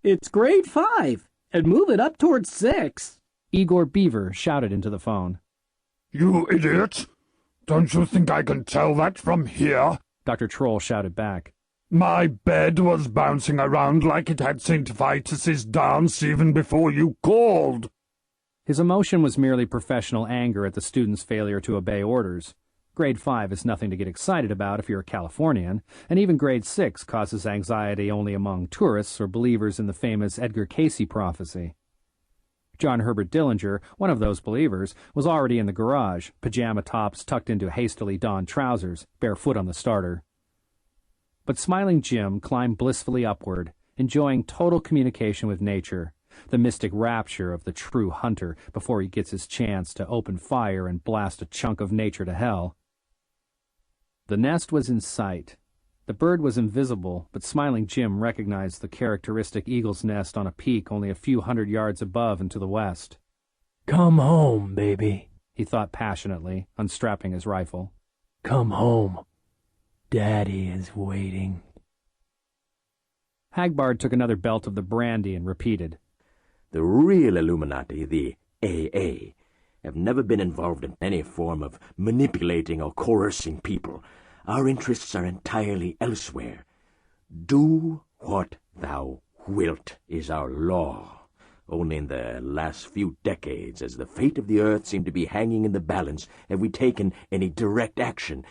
It's grade 5, and move it up towards 6. Igor Beaver shouted into the phone. You idiot! Don't you think I can tell that from here? Dr. Troll shouted back. My bed was bouncing around like it had St. Vitus's dance even before you called. His emotion was merely professional anger at the student's failure to obey orders. Grade 5 is nothing to get excited about if you're a Californian, and even grade 6 causes anxiety only among tourists or believers in the famous Edgar Cayce prophecy. John Herbert Dillinger, one of those believers, was already in the garage, pajama tops tucked into hastily donned trousers, barefoot on the starter. But Smiling Jim climbed blissfully upward, enjoying total communication with nature, the mystic rapture of the true hunter before he gets his chance to open fire and blast a chunk of nature to hell. The nest was in sight. The bird was invisible, but Smiling Jim recognized the characteristic eagle's nest on a peak only a few hundred yards above and to the west. "Come home, baby," he thought passionately, unstrapping his rifle. "Come home. Daddy is waiting." Hagbard took another belt of the brandy and repeated. The real Illuminati, the AA, have never been involved in any form of manipulating or coercing people. Our interests are entirely elsewhere. Do what thou wilt is our law. Only in the last few decades, as the fate of the earth seemed to be hanging in the balance, have we taken any direct action.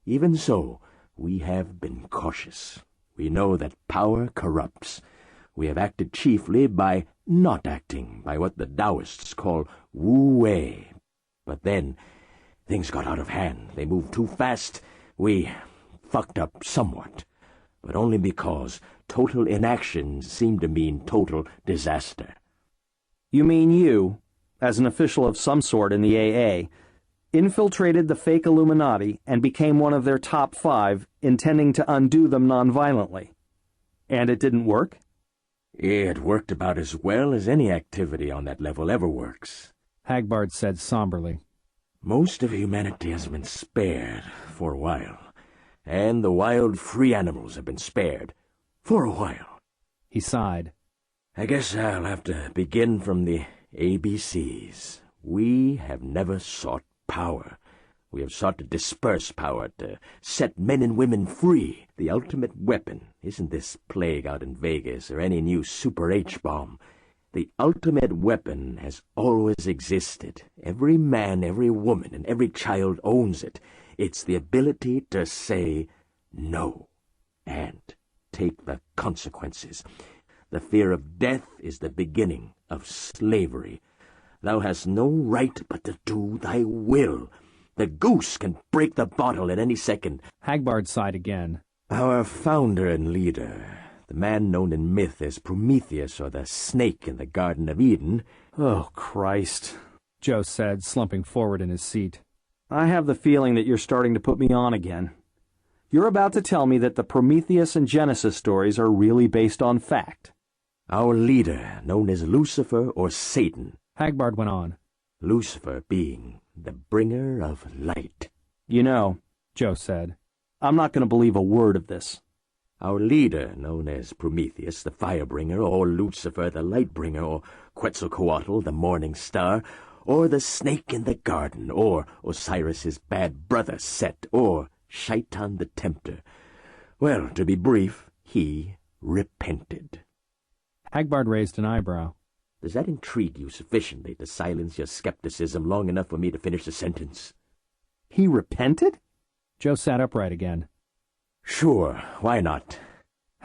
Even so, we have been cautious. We know that power corrupts. We have acted chiefly by not acting, by what the Taoists call wu-wei. But then, things got out of hand. They moved too fast. We fucked up somewhat, but only because total inaction seemed to mean total disaster. You mean you, as an official of some sort in the AA, infiltrated the fake Illuminati and became one of their top 5, intending to undo them nonviolently. And it didn't work? It worked about as well as any activity on that level ever works, Hagbard said somberly. Most of humanity has been spared for a while, and the wild free animals have been spared for a while. He sighed. I guess I'll have to begin from the ABCs. We have never sought power. We have sought to disperse power, to set men and women free. The ultimate weapon isn't this plague out in Vegas or any new Super H-bomb. The ultimate weapon has always existed. Every man, every woman, and every child owns it. It's the ability to say no and take the consequences. The fear of death is the beginning of slavery. Thou hast no right but to do thy will. The goose can break the bottle at any second. Hagbard sighed again. Our founder and leader, the man known in myth as Prometheus or the snake in the Garden of Eden. Oh, Christ, Joe said, slumping forward in his seat. I have the feeling that you're starting to put me on again. You're about to tell me that the Prometheus and Genesis stories are really based on fact. Our leader, known as Lucifer or Satan. Hagbard went on. Lucifer being the bringer of light. You know, Joe said, I'm not going to believe a word of this. Our leader, known as Prometheus, the firebringer, or Lucifer, the lightbringer, or Quetzalcoatl, the morning star, or the snake in the garden, or Osiris's bad brother Set, or Shaitan the tempter. Well, to be brief, he repented. Hagbard raised an eyebrow. Does that intrigue you sufficiently to silence your skepticism long enough for me to finish the sentence? He repented? Joe sat upright again. Sure, why not?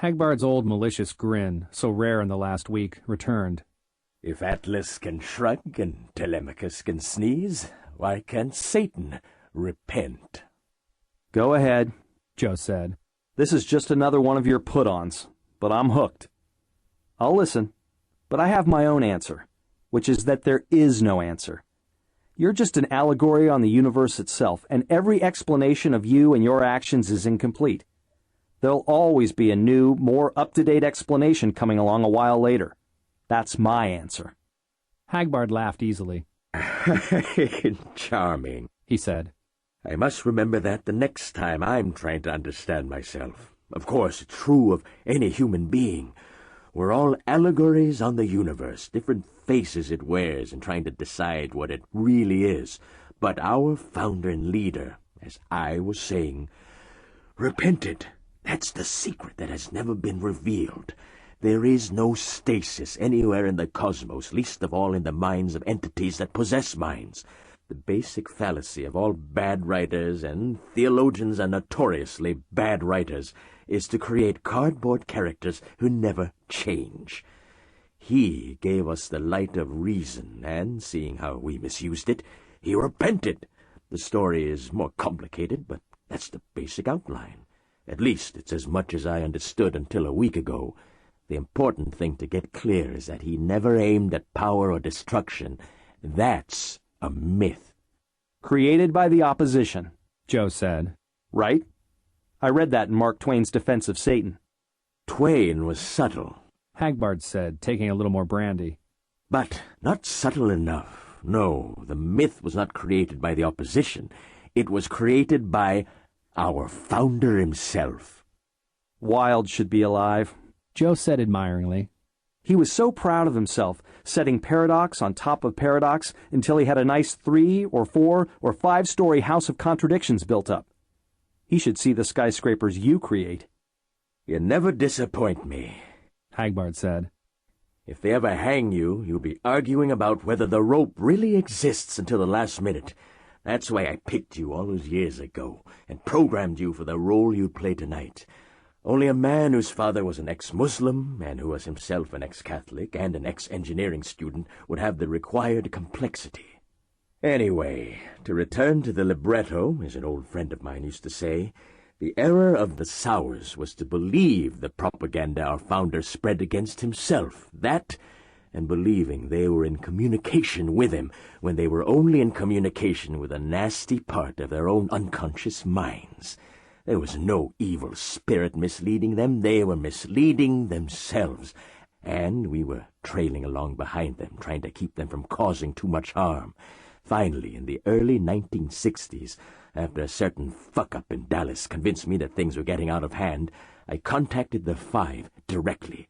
Hagbard's old malicious grin, so rare in the last week, returned. If Atlas can shrug and Telemachus can sneeze, why can't Satan repent? Go ahead, Joe said. This is just another one of your put-ons, but I'm hooked. I'll listen, but I have my own answer, which is that there is no answer. You're just an allegory on the universe itself, and every explanation of you and your actions is incomplete. There'll always be a new, more up-to-date explanation coming along a while later. That's my answer. Hagbard laughed easily. Charming, he said. I must remember that the next time I'm trying to understand myself. Of course, it's true of any human being. We're all allegories on the universe, different faces it wears in trying to decide what it really is. But our founder and leader, as I was saying, repented. That's the secret that has never been revealed. There is no stasis anywhere in the cosmos, least of all in the minds of entities that possess minds. The basic fallacy of all bad writers, and theologians are notoriously bad writers, is to create cardboard characters who never change. He gave us the light of reason, and seeing how we misused it, he repented. The story is more complicated, but that's the basic outline. At least it's as much as I understood until a week ago. The important thing to get clear is that he never aimed at power or destruction. That's a myth. Created by the opposition, Joe said. Right? I read that in Mark Twain's Defense of Satan. Twain was subtle. Hagbard said, taking a little more brandy. But not subtle enough. No, the myth was not created by the opposition. It was created by our founder himself. Wilde should be alive, Joe said admiringly. He was so proud of himself, setting paradox on top of paradox until he had a nice 3 or 4 or 5-story house of contradictions built up. He should see the skyscrapers you create. You never disappoint me, Hagbard said. If they ever hang you, you'll be arguing about whether the rope really exists until the last minute. That's why I picked you all those years ago and programmed you for the role you'd play tonight. Only a man whose father was an ex-Muslim and who was himself an ex-Catholic and an ex-engineering student would have the required complexity. Anyway, to return to the libretto, as an old friend of mine used to say, the error of the Sours was to believe the propaganda our founder spread against himself. That, and believing they were in communication with him when they were only in communication with a nasty part of their own unconscious minds. There was no evil spirit misleading them. They were misleading themselves. And we were trailing along behind them, trying to keep them from causing too much harm. Finally, in the early 1960s, after a certain fuck-up in Dallas convinced me that things were getting out of hand, I contacted the Five directly.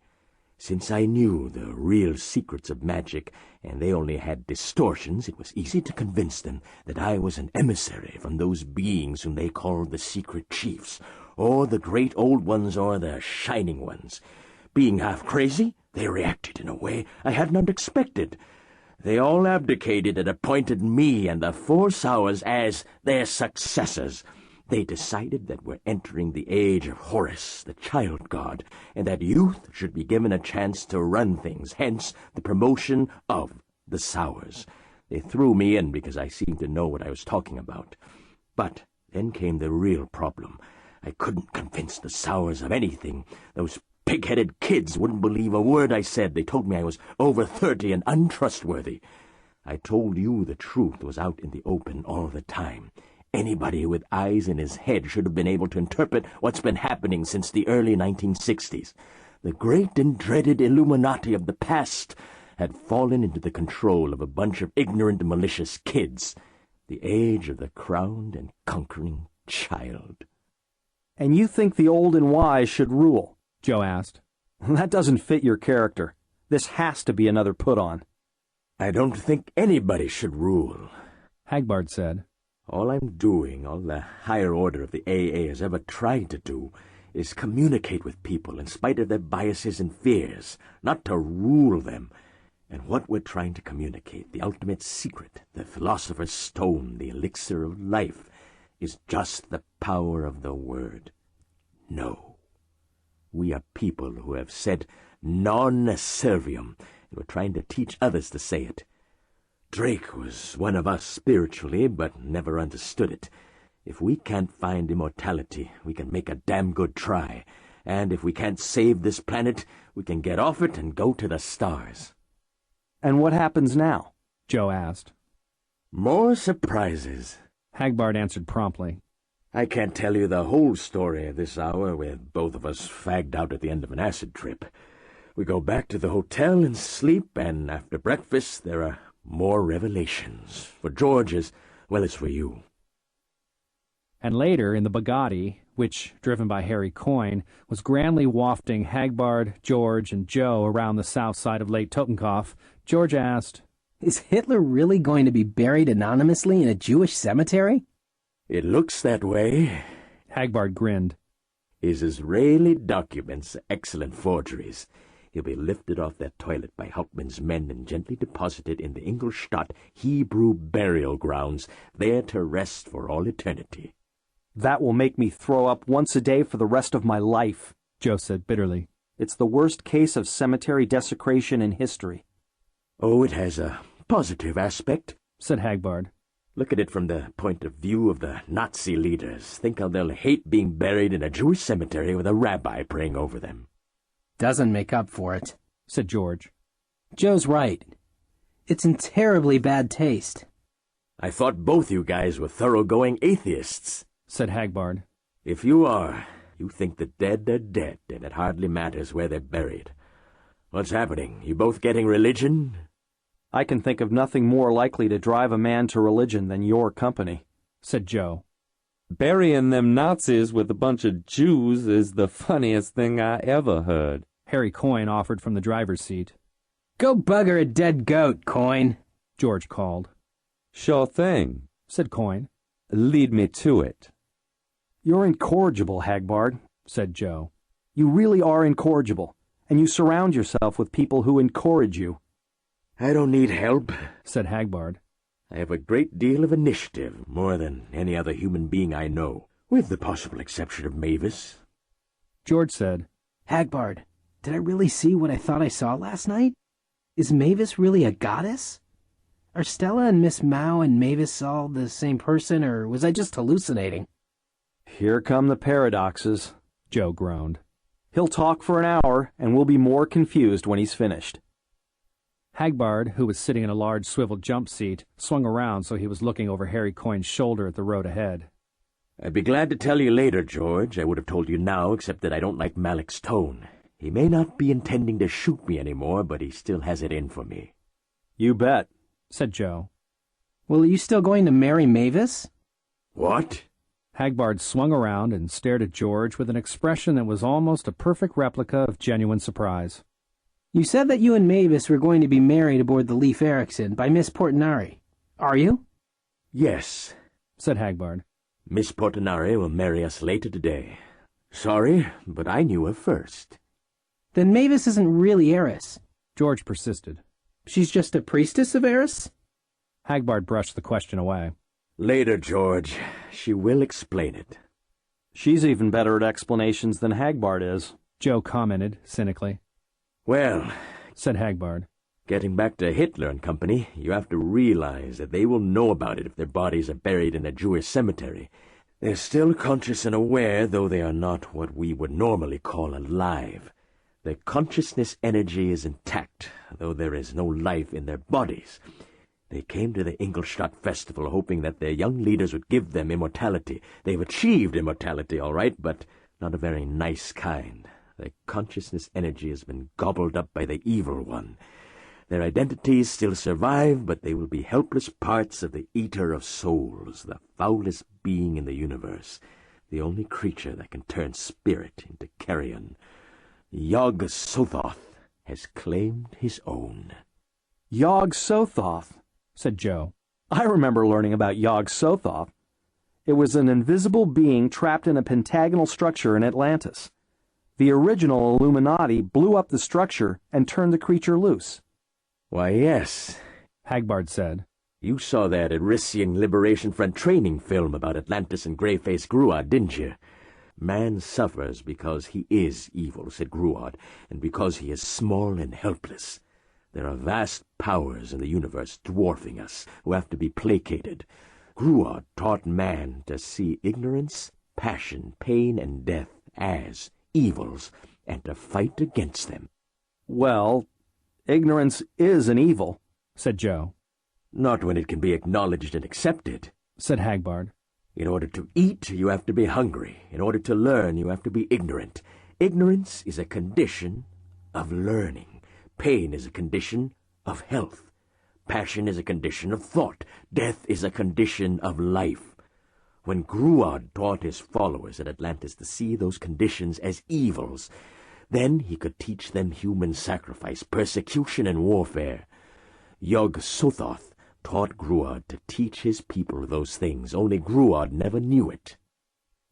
Since I knew the real secrets of magic, and they only had distortions, it was easy to convince them that I was an emissary from those beings whom they called the Secret Chiefs, or the Great Old Ones, or the Shining Ones. Being half crazy, they reacted in a way I had not expected. They all abdicated and appointed me and the 4 Sours as their successors. They decided that we're entering the age of Horus, the child god, and that youth should be given a chance to run things, hence the promotion of the Sours. They threw me in because I seemed to know what I was talking about. But then came the real problem. I couldn't convince the Sours of anything. Those pig-headed kids wouldn't believe a word I said. They told me I was over 30 and untrustworthy. I told you the truth was out in the open all the time. Anybody with eyes in his head should have been able to interpret what's been happening since the early 1960s. The great and dreaded Illuminati of the past had fallen into the control of a bunch of ignorant, malicious kids. The age of the crowned and conquering child. And you think the old and wise should rule? Joe asked. That doesn't fit your character. This has to be another put-on. I don't think anybody should rule, Hagbard said. All I'm doing, all the higher order of the AA has ever tried to do, is communicate with people in spite of their biases and fears, not to rule them. And what we're trying to communicate, the ultimate secret, the philosopher's stone, the elixir of life, is just the power of the word. No. We are people who have said non serviam, and we're trying to teach others to say it. Drake was one of us spiritually, but never understood it. If we can't find immortality, we can make a damn good try. And if we can't save this planet, we can get off it and go to the stars. And what happens now? Joe asked. More surprises, Hagbard answered promptly. I can't tell you the whole story at this hour, with both of us fagged out at the end of an acid trip. We go back to the hotel and sleep, and after breakfast there are more revelations. For George as well as for you. And later, in the Bugatti, which, driven by Harry Coyne, was grandly wafting Hagbard, George, and Joe around the south side of Lake Totenkopf, George asked, Is Hitler really going to be buried anonymously in a Jewish cemetery? It looks that way. Hagbard grinned. His Israeli documents are excellent forgeries. He'll be lifted off that toilet by Hauptmann's men and gently deposited in the Ingolstadt Hebrew burial grounds, there to rest for all eternity. That will make me throw up once a day for the rest of my life, Joe said bitterly. It's the worst case of cemetery desecration in history. Oh, it has a positive aspect, said Hagbard. Look at it from the point of view of the Nazi leaders. Think how they'll hate being buried in a Jewish cemetery with a rabbi praying over them. Doesn't make up for it, said George. Joe's right. It's in terribly bad taste. I thought both you guys were thoroughgoing atheists, said Hagbard. If you are, you think the dead are dead, and it hardly matters where they're buried. What's happening? You both getting religion? I can think of nothing more likely to drive a man to religion than your company, said Joe. Burying them Nazis with a bunch of Jews is the funniest thing I ever heard, Harry Coyne offered from the driver's seat. Go bugger a dead goat, Coyne, George called. Sure thing, said Coyne. Lead me to it. You're incorrigible, Hagbard, said Joe. You really are incorrigible, and you surround yourself with people who encourage you. I don't need help, said Hagbard. I have a great deal of initiative, more than any other human being I know, with the possible exception of Mavis. George said, Hagbard, did I really see what I thought I saw last night? Is Mavis really a goddess? Are Stella and Miss Mao and Mavis all the same person, or was I just hallucinating? Here come the paradoxes, Joe groaned. He'll talk for an hour, and we'll be more confused when he's finished. Hagbard, who was sitting in a large swivel jump seat, swung around so he was looking over Harry Coyne's shoulder at the road ahead. I'd be glad to tell you later, George. I would have told you now, except that I don't like Malik's tone. He may not be intending to shoot me anymore, but he still has it in for me. You bet, said Joe. Well, are you still going to marry Mavis? What? Hagbard swung around and stared at George with an expression that was almost a perfect replica of genuine surprise. You said that you and Mavis were going to be married aboard the Leif Erikson by Miss Portinari. Are you? Yes, said Hagbard. Miss Portinari will marry us later today. Sorry, but I knew her first. Then Mavis isn't really Eris. George persisted. She's just a priestess of Eris? Hagbard brushed the question away. Later, George. She will explain it. She's even better at explanations than Hagbard is, Joe commented cynically. Well, said Hagbard, getting back to Hitler and company, you have to realize that they will know about it if their bodies are buried in a Jewish cemetery. They're still conscious and aware, though they are not what we would normally call alive. Their consciousness energy is intact, though there is no life in their bodies. They came to the Ingolstadt festival hoping that their young leaders would give them immortality. They've achieved immortality, all right, but not a very nice kind. Their consciousness energy has been gobbled up by the evil one. Their identities still survive, but they will be helpless parts of the Eater of Souls, the foulest being in the universe, the only creature that can turn spirit into carrion. Yog-Sothoth has claimed his own. Yog-Sothoth, said Joe. I remember learning about Yog-Sothoth. It was an invisible being trapped in a pentagonal structure in Atlantis. The original Illuminati blew up the structure and turned the creature loose. Why, yes, Hagbard said. You saw that Arisian Liberation Front training film about Atlantis and Grey-Faced Gruad, didn't you? Man suffers because he is evil, said Gruad, and because he is small and helpless. There are vast powers in the universe dwarfing us, who have to be placated. Gruad taught man to see ignorance, passion, pain, and death as evils, and to fight against them. Well, ignorance is an evil, said Joe. Not when it can be acknowledged and accepted, said Hagbard. In order to eat, you have to be hungry. In order to learn, you have to be ignorant. Ignorance is a condition of learning. Pain is a condition of health. Passion is a condition of thought. Death is a condition of life. When Gruod taught his followers at Atlantis to see those conditions as evils, then he could teach them human sacrifice, persecution, and warfare. Yog-Sothoth taught Gruod to teach his people those things, only Gruod never knew it.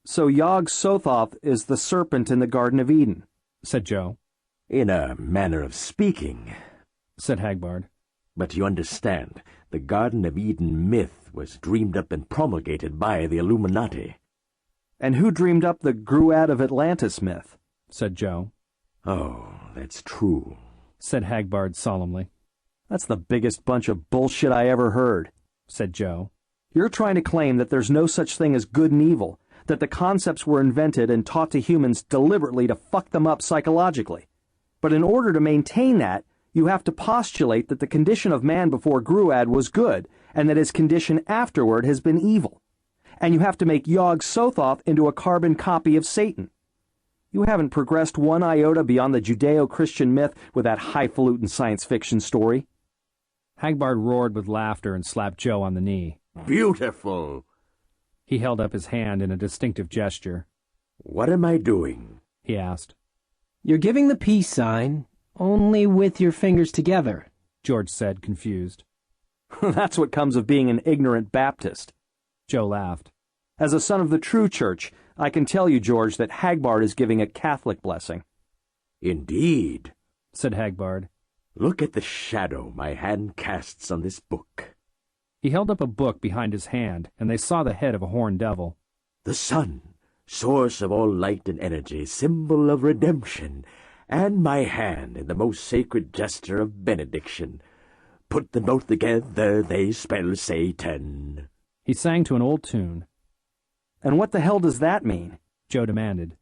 So Yog-Sothoth is the serpent in the Garden of Eden, said Joe. In a manner of speaking, said Hagbard. But you understand, the Garden of Eden myth was dreamed up and promulgated by the Illuminati. And who dreamed up the Gruad of Atlantis myth? Said Joe. Oh, that's true, said Hagbard solemnly. That's the biggest bunch of bullshit I ever heard, said Joe. You're trying to claim that there's no such thing as good and evil, that the concepts were invented and taught to humans deliberately to fuck them up psychologically. But in order to maintain that, you have to postulate that the condition of man before Gruad was good, and that his condition afterward has been evil. And you have to make Yog-Sothoth into a carbon copy of Satan. You haven't progressed one iota beyond the Judeo-Christian myth with that highfalutin science fiction story. Hagbard roared with laughter and slapped Joe on the knee. Beautiful! He held up his hand in a distinctive gesture. What am I doing? He asked. You're giving the peace sign, only with your fingers together, George said, confused. That's what comes of being an ignorant Baptist. Joe laughed. As a son of the true church, I can tell you, George, that Hagbard is giving a Catholic blessing. Indeed, said Hagbard. Look at the shadow my hand casts on this book. He held up a book behind his hand, and they saw the head of a horned devil. The sun, source of all light and energy, symbol of redemption, and my hand in the most sacred gesture of benediction. Put them both together, they spell Satan. He sang to an old tune. And what the hell does that mean? Joe demanded.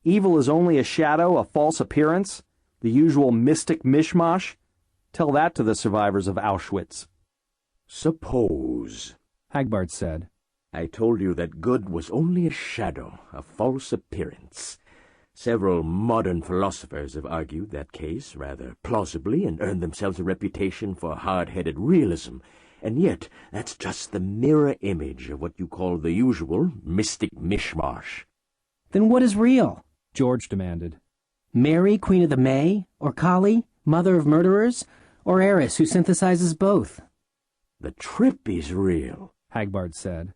Evil is only a shadow, a false appearance? The usual mystic mishmash? Tell that to the survivors of Auschwitz. Suppose, Hagbard said. I told you that good was only a shadow, a false appearance. Several modern philosophers have argued that case rather plausibly and earned themselves a reputation for hard-headed realism, and yet that's just the mirror image of what you call the usual mystic mishmash. Then what is real? George demanded. Mary, Queen of the May, or Kali, Mother of Murderers, or Eris, who synthesizes both? The trip is real, Hagbard said.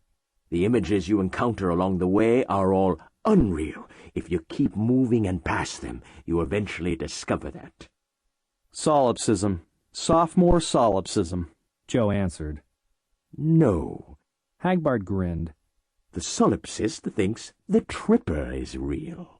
The images you encounter along the way are all unreal. If you keep moving and past them, you eventually discover that. Solipsism. Sophomore solipsism, Joe answered. No. Hagbard grinned. The solipsist thinks the tripper is real.